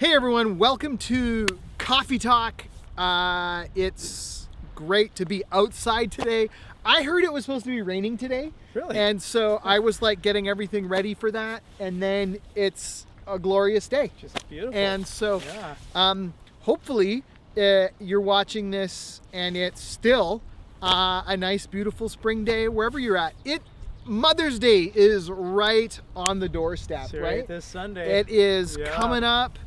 Hey everyone, welcome to Coffee Talk. It's great to be outside today. I heard it was supposed to be raining today. Really? And so I was like getting everything ready for that, and then it's a glorious day. Just beautiful. And so yeah. hopefully you're watching this and it's still a nice beautiful spring day wherever you're at. Mother's Day is right on the doorstep, It's right? This Sunday. It is Yeah. coming up.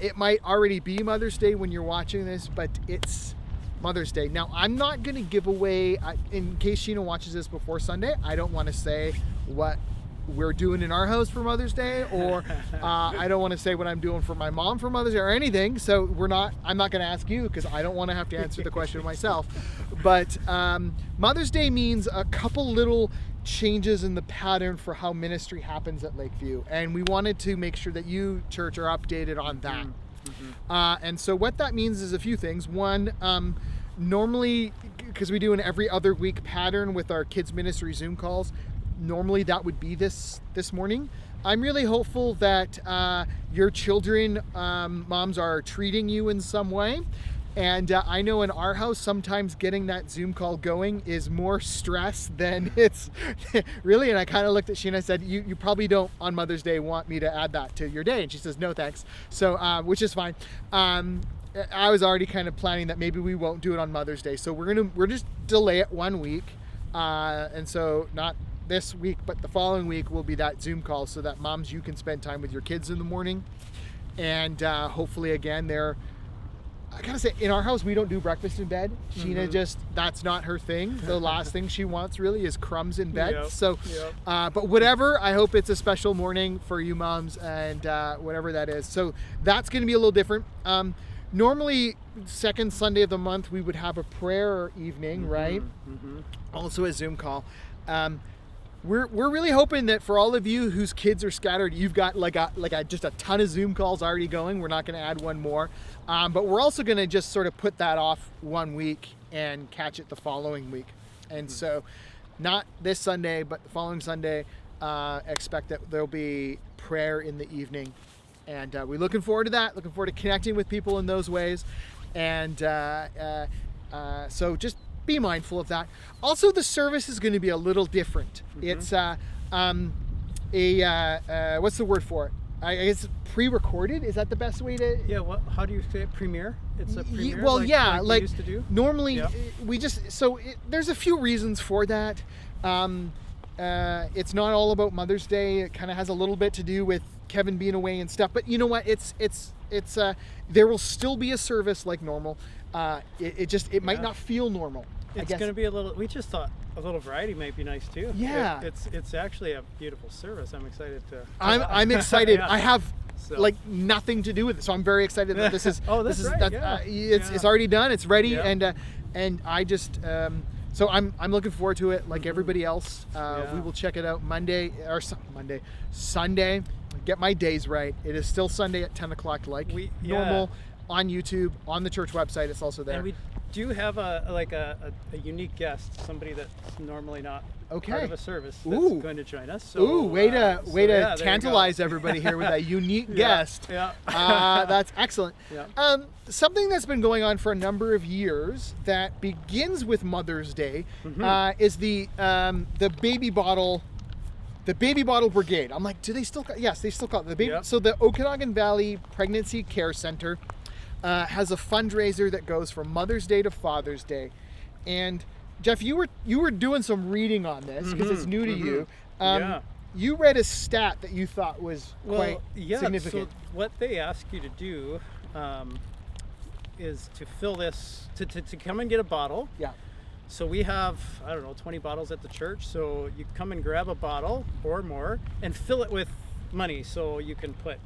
It might already be Mother's Day when you're watching this, but it's Mother's Day. Now, I'm not going to give away, in case Sheena watches this before Sunday, I don't want to say what we're doing in our house for Mother's Day, or I don't want to say what I'm doing for my mom for Mother's Day or anything. So I'm not going to ask you because I don't want to have to answer the question myself. But Mother's Day means a couple little changes in the pattern for how ministry happens at Lakeview, and we wanted to make sure that you, church, are updated on that. And so what that means is a few things. One, normally, because we do an every other week pattern with our kids ministry Zoom calls, normally that would be this morning. I'm really hopeful that your children, moms, are treating you in some way. And I know in our house, sometimes getting that Zoom call going is more stress than it's really. And I kind of looked at Sheena and I said, you probably don't on Mother's Day want me to add that to your day. And she says, no, thanks. So, which is fine. I was already kind of planning that maybe we won't do it on Mother's Day. So we're just delay it 1 week. And so not this week, but the following week will be that Zoom call so that moms, you can spend time with your kids in the morning. And hopefully again, I gotta say, in our house, we don't do breakfast in bed. Sheena that's not her thing. The last thing she wants really is crumbs in bed. Yep. So, but whatever, I hope it's a special morning for you moms and whatever that is. So that's gonna be a little different. Normally, second Sunday of the month, we would have a prayer evening, right? Also a Zoom call. We're really hoping that for all of you whose kids are scattered, you've got just a ton of Zoom calls already going. We're not going to add one more, but we're also going to just sort of put that off 1 week and catch it the following week. And so, not this Sunday, but the following Sunday, expect that there'll be prayer in the evening, and we're looking forward to that. Looking forward to connecting with people in those ways, and so just be mindful of that. Also, the service is going to be a little different. It's what's the word for it? I guess pre-recorded. Is that the best way to? Yeah. How do you say it? Premiere? It's a premiere. Well, like we used to do? Normally we just there's a few reasons for that. It's not all about Mother's Day. It kind of has a little bit to do with Kevin being away and stuff. But you know what? It's there will still be a service like normal. It might not feel normal. It's going to be a little. We just thought a little variety might be nice too. Yeah. It's actually a beautiful service. I'm excited to. I'm excited. Yeah. I have nothing to do with it, so I'm very excited that this is. Oh, that's right. It's already done. It's ready, Yeah. and I just so I'm looking forward to it. Like everybody else, we will check it out Sunday. Get my days right. It is still Sunday at 10 o'clock, normal. On YouTube, on the church website, it's also there. And we do have a unique guest, somebody that's normally not part of a service that's going to join us. So, way to tantalize everybody here with a unique guest. Yeah. That's excellent. Yeah. Something that's been going on for a number of years that begins with Mother's Day is the baby bottle. The Baby Bottle Brigade. I'm like, do they still? Yes, they still call it the baby. Yep. So the Okanagan Valley Pregnancy Care Center has a fundraiser that goes from Mother's Day to Father's Day. And Jeff, you were doing some reading on this because it's new to you. You read a stat that you thought was quite significant. So what they ask you to do is to fill this to come and get a bottle. Yeah. So we have, 20 bottles at the church. So you come and grab a bottle or more and fill it with money. So you can put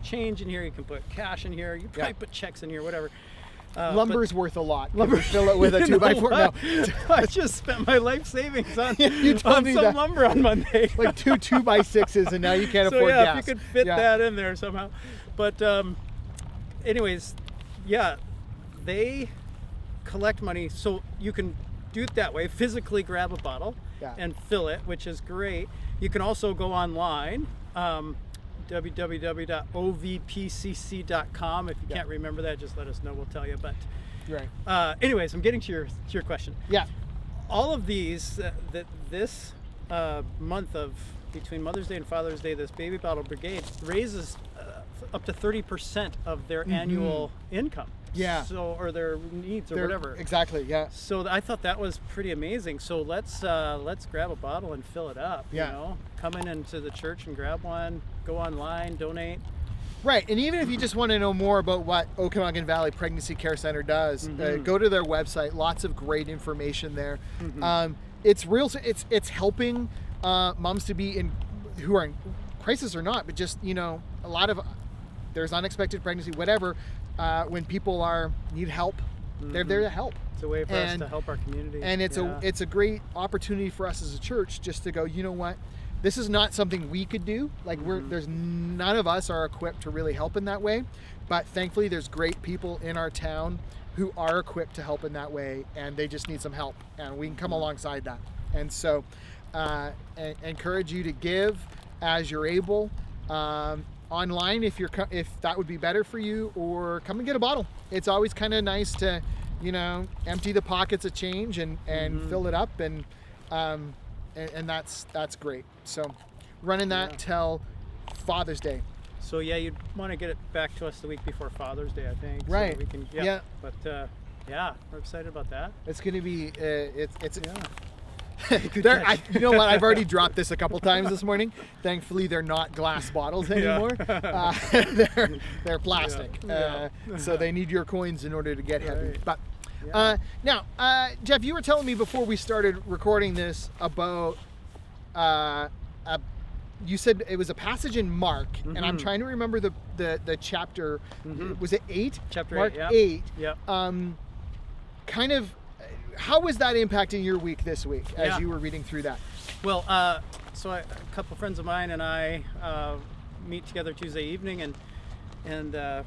change in here, you can put cash in here, you probably put checks in here, whatever. Lumber's worth a lot. Fill it with a 2x4. No. I just spent my life savings on, you on some lumber on Monday. Like 2 2x6s, and now you can't afford gas. So if you could fit that in there somehow. But anyways, they collect money so you can do it that way, physically grab a bottle and fill it, which is great. You can also go online www.ovpcc.com. If you can't remember that, just let us know. We'll tell you. But anyways, I'm getting to your question. Yeah. All of these this month of between Mother's Day and Father's Day, this Baby Bottle Brigade raises up to 30% of their annual income. Yeah. So, or their needs or whatever. Exactly. Yeah. So I thought that was pretty amazing. So let's grab a bottle and fill it up. Yeah. You know, come into the church and grab one. Go online, donate. Right, and even if you just want to know more about what Okanagan Valley Pregnancy Care Center does, go to their website. Lots of great information there. It's real. It's helping moms to be who are in crisis or not, but just a lot of there's unexpected pregnancy, whatever. When people need help, they're there to help. It's a way for us to help our community, and it's a great opportunity for us as a church just to go. You know what? This is not something we could do. Like there's none of us are equipped to really help in that way, but thankfully there's great people in our town who are equipped to help in that way, and they just need some help, and we can come alongside that. And so, encourage you to give as you're able, online if that would be better for you, or come and get a bottle. It's always kind of nice to, empty the pockets of change and fill it up and that's great. So running that till Father's Day. So you'd want to get it back to us the week before Father's Day, I think. Right. So we can, But we're excited about that. It's going to be you know what? I've already dropped this a couple times this morning. Thankfully, they're not glass bottles anymore. They're plastic, so they need your coins in order to get heavy. But now, Jeff, you were telling me before we started recording this about you said it was a passage in Mark, and I'm trying to remember the chapter. Was it 8? Chapter Mark 8. 8. Yeah. Kind of. How was that impacting your week this week as you were reading through that? Well, so a couple friends of mine and I meet together Tuesday evening and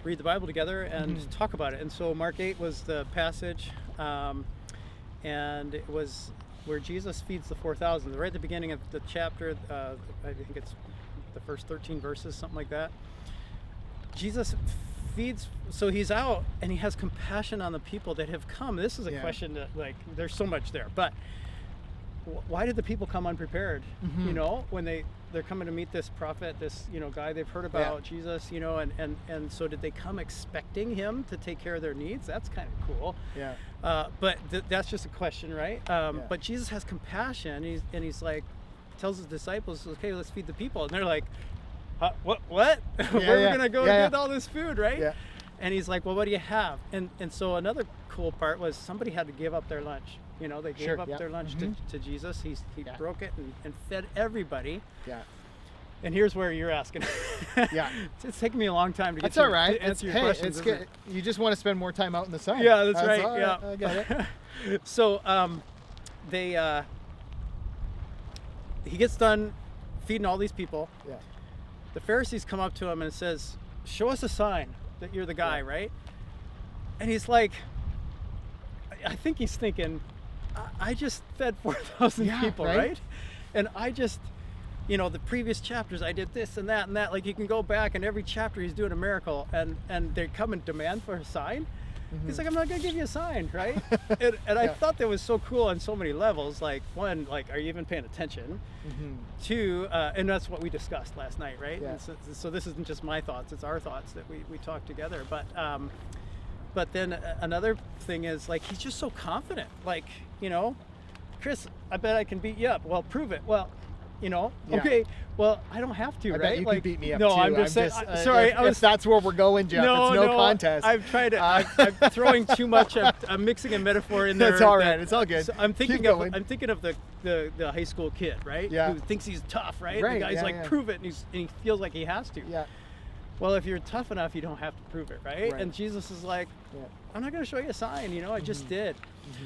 read the Bible together and talk about it. And so Mark 8 was the passage, and it was where Jesus feeds the 4,000. Right at the beginning of the chapter, I think it's the first 13 verses, something like that. Jesus feeds, so he's out and he has compassion on the people that have come. This is a question that, there's so much there, but why did the people come unprepared? When they're coming to meet this prophet, this guy they've heard about, Jesus, and so did they come expecting him to take care of their needs? That's kind of cool. But that's just a question, right? But Jesus has compassion, he's like, tells his disciples, okay, let's feed the people, and they're like, what? Where are we gonna go get all this food, right? And he's like, well, what do you have? And so another cool part was somebody had to give up their lunch. They gave up their lunch to Jesus. He broke it and fed everybody. And here's where you're asking. It's taken me a long time to get to answer your questions. You just want to spend more time out in the sun. Yeah, that's right. I get it. So he gets done feeding all these people. The Pharisees come up to him and says, show us a sign that you're the guy, right? And he's like, I think he's thinking, I just fed 4,000 people, right? And I just, the previous chapters, I did this and that and that. Like, you can go back and every chapter he's doing a miracle, and they come and demand for a sign. He's like, I'm not going to give you a sign, right? and I thought that was so cool on so many levels. Like, one, are you even paying attention? Two, and that's what we discussed last night, right? And so this isn't just my thoughts, it's our thoughts that we talked together. But then another thing is, he's just so confident. Chris, I bet I can beat you up. Well, prove it. Well, okay, well, I don't have to, I right? bet you can beat me up no, too. I'm just saying. Sorry, if that's where we're going, Jeff. No, it's no contest. I've tried to. I'm throwing too much. I'm mixing a metaphor in there. That's all right. It's all good. So I'm thinking of the high school kid, right? Who thinks he's tough, right? The guy's like, prove it, and he feels like he has to. Well, if you're tough enough, you don't have to prove it, right? And Jesus is like, I'm not going to show you a sign. I just did.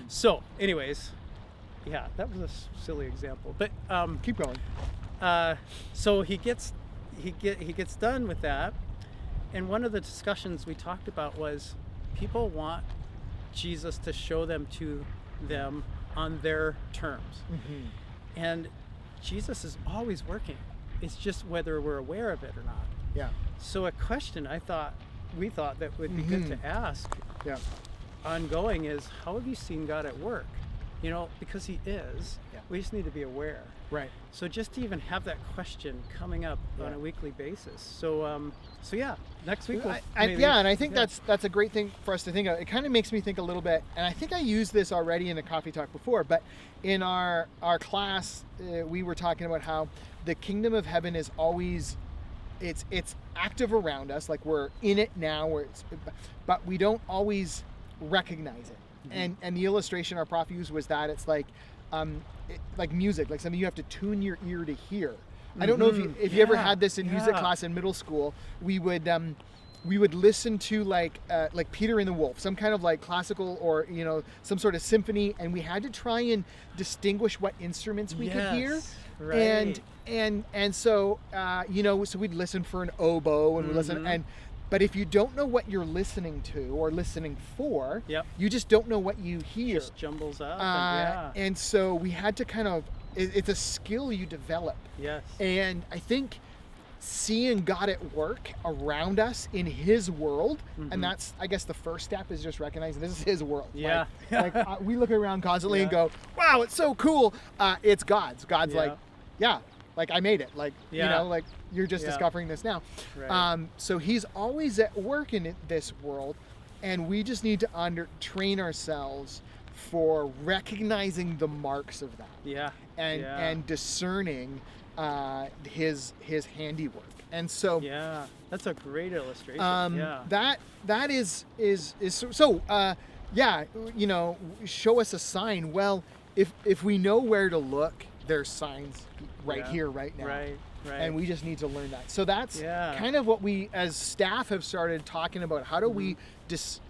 So, anyways. Yeah, that was a silly example, but keep going. So he gets done with that, and one of the discussions we talked about was people want Jesus to show them to them on their terms, and Jesus is always working. It's just whether we're aware of it or not. Yeah. So a question we thought that would be good to ask Yeah. ongoing is, how have you seen God at work? You know, because he is, Yeah. we just need to be aware. Right. So just to even have that question coming up on a weekly basis. So yeah, next week we'll maybe, and I think that's a great thing for us to think of. It kind of makes me think a little bit, and I think I used this already in a coffee talk before, but in our class, we were talking about how the kingdom of heaven is always, it's active around us, like we're in it now, but we don't always recognize it. And the illustration our prof used was that it's like music, like something you have to tune your ear to hear. I don't know if you ever had this in music class in middle school. We would listen to like Peter and the Wolf, some kind of like classical or some sort of symphony, and we had to try and distinguish what instruments we could hear. Right. And so so we'd listen for an oboe and we listen but if you don't know what you're listening to or listening for, you just don't know what you hear. It just jumbles up. And so we had to kind of, it's a skill you develop. Yes. And I think seeing God at work around us in his world, and that's, I guess the first step is just recognizing this is his world. Yeah. We look around constantly and go, wow, it's so cool. It's God's. God's like I made it. You're just discovering this now. Right. So he's always at work in this world, and we just need to train ourselves for recognizing the marks of that. Yeah. And discerning his handiwork. And so that's a great illustration. That is so show us a sign. Well, if we know where to look, there's signs here, right now. Right. And we just need to learn that. So that's kind of what we as staff have started talking about. How do we discern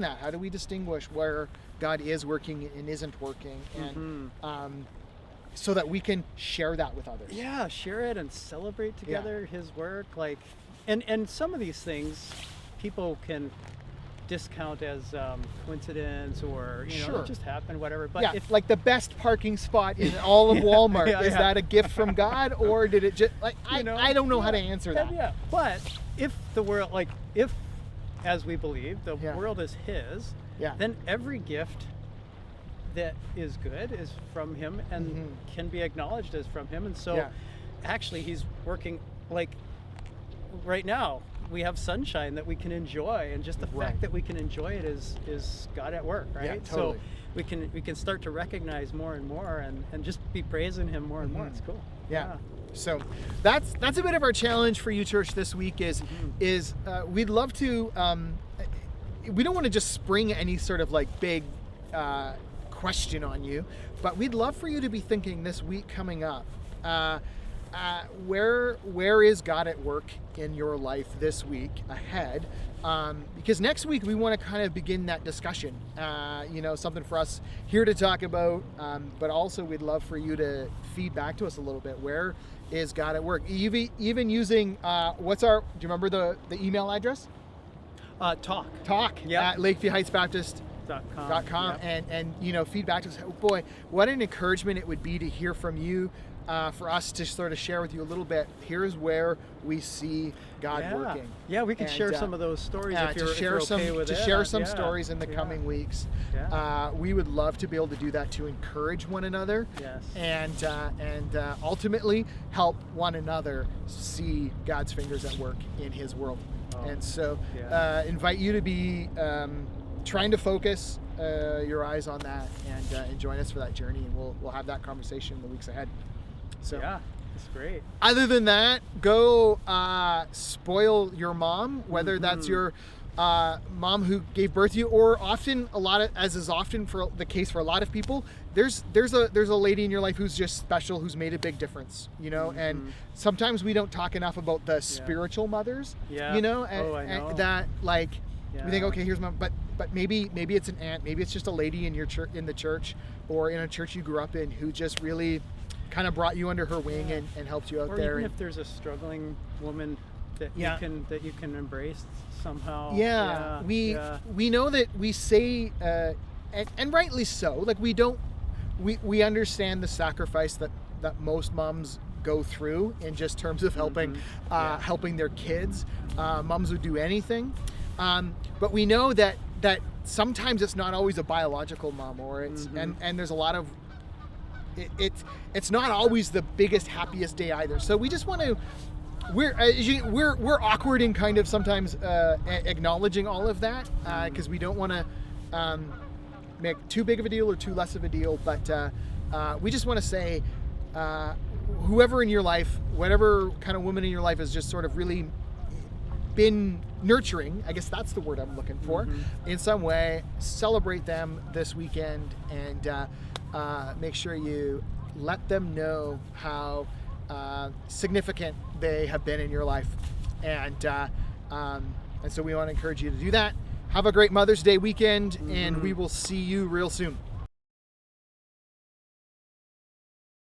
that? How do we distinguish where God is working and isn't working, and so that we can share that with others? Yeah, share it and celebrate together his work. And some of these things people can discount as coincidence or it just happened, whatever. But if, like the best parking spot in all of Walmart, is that a gift from God, or did it just I don't know how to answer that. Yeah. But if the world, if as we believe the world is his, then every gift that is good is from him and can be acknowledged as from him. And so actually he's working, like right now we have sunshine that we can enjoy, and just the fact that we can enjoy it is God at work, right? Yeah, totally. So we can start to recognize more and more and just be praising him more and more. It's cool. Yeah. So that's a bit of our challenge for you, church, this week is we'd love to we don't want to just spring any sort of like big question on you, but we'd love for you to be thinking this week coming up, where is God at work in your life this week ahead? Because next week we want to kind of begin that discussion, something for us here to talk about, but also we'd love for you to feed back to us a little bit. Where is God at work? Even using, do you remember the email address? Talk at LakeviewHeightsBaptist.com, and feedback to us. Oh boy, what an encouragement it would be to hear from you, for us to sort of share with you a little bit. Here's where we see God working. Yeah, we can share some of those stories if you're okay with it. To share some stories in the coming weeks. We would love to be able to do that, to encourage one another, and ultimately help one another see God's fingers at work in his world. And so invite you to be trying to focus your eyes on that, and join us for that journey, and we'll have that conversation in the weeks ahead. So yeah, that's great. Other than that, go spoil your mom, whether that's your mom who gave birth to you, or often as is often for the case for a lot of people, there's a lady in your life who's just special, who's made a big difference, and sometimes we don't talk enough about the spiritual mothers, and that we think, okay, here's mom, but maybe it's an aunt, maybe it's just a lady in your church, in the church, or in a church you grew up in, who just really kind of brought you under her wing and helped you out or there. Even if there's a struggling woman that you can embrace somehow. We know that we say, and rightly so, like we understand the sacrifice that most moms go through in just terms of helping helping their kids. Moms would do anything, but we know that sometimes it's not always a biological mom, or it's and there's a lot of it's not always the biggest, happiest day either. So we just want to we're awkward in kind of sometimes acknowledging all of that because we don't want to make too big of a deal or too less of a deal, but we just want to say whoever in your life, whatever kind of woman in your life has just sort of really been nurturing, I guess that's the word I'm looking for, in some way, celebrate them this weekend and make sure you let them know how significant they have been in your life. And so we want to encourage you to do that. Have a great Mother's Day weekend, and we will see you real soon.